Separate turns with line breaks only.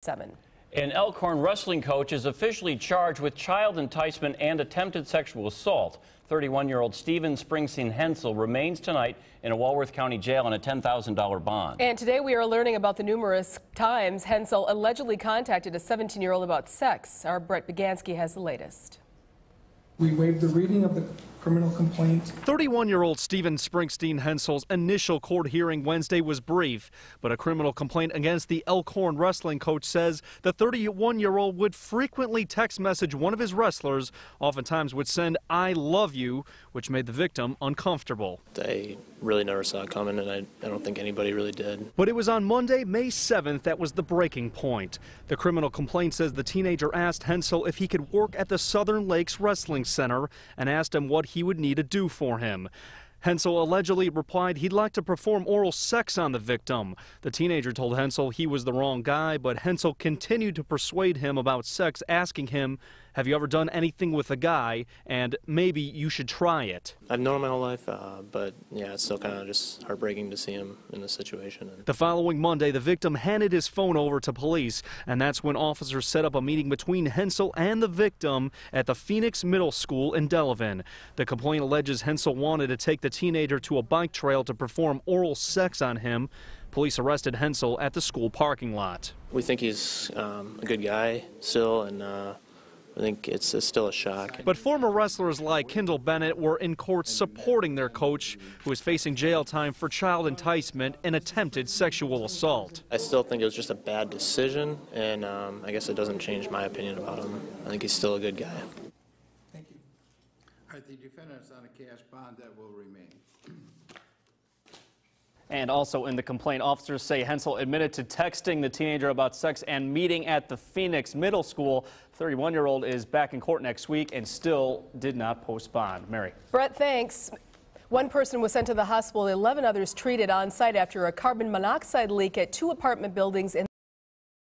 7.
An Elkhorn wrestling coach is officially charged with child enticement and attempted sexual assault. 31-year-old Stephen Springsteen Hensel remains tonight in a Walworth County jail on a $10,000 bond.
And today we are learning about the numerous times Hensel allegedly contacted a 17-year-old about sex. Our Brett Begansky has the latest.
We waived the reading of the criminal complaint.
31-year-old Stephen Springsteen Hensel's initial court hearing Wednesday was brief, but a criminal complaint against the Elkhorn wrestling coach says the 31-year-old would frequently text message one of his wrestlers, oftentimes would send "I love you," which made the victim uncomfortable.
I really never saw it coming, and I don't think anybody really did.
But it was on Monday, May 7th, that was the breaking point. The criminal complaint says the teenager asked Hensel if he could work at the Southern Lakes Wrestling Center and asked him what he would need to do for him. Hensel allegedly replied he'd like to perform oral sex on the victim. The teenager told Hensel he was the wrong guy, but Hensel continued to persuade him about sex, asking him, "Have you ever done anything with a guy? And maybe you should try it."
I've known him my whole life, but yeah, it's still kind of just heartbreaking to see him in this situation.
The following Monday, the victim handed his phone over to police, and that's when officers set up a meeting between Hensel and the victim at the Phoenix Middle School in Delavan. The complaint alleges Hensel wanted to take the teenager to a bike trail to perform oral sex on him. Police arrested Hensel at the school parking lot.
We think he's a good guy still, and I think it's still a shock.
But former wrestlers like Kendall Bennett were in court supporting their coach, who is facing jail time for child enticement and attempted sexual assault.
I still think it was just a bad decision, and I guess it doesn't change my opinion about him. I think he's still a good guy.
Thank you. All right, the defendant is on a cash bond that will remain.
And also in the complaint, officers say Hensel admitted to texting the teenager about sex and meeting at the Phoenix Middle School. 31-year-old is back in court next week and still did not post bond. Mary.
Brett, thanks. One person was sent to the hospital, 11 others treated on site after a carbon monoxide leak at 2 apartment buildings in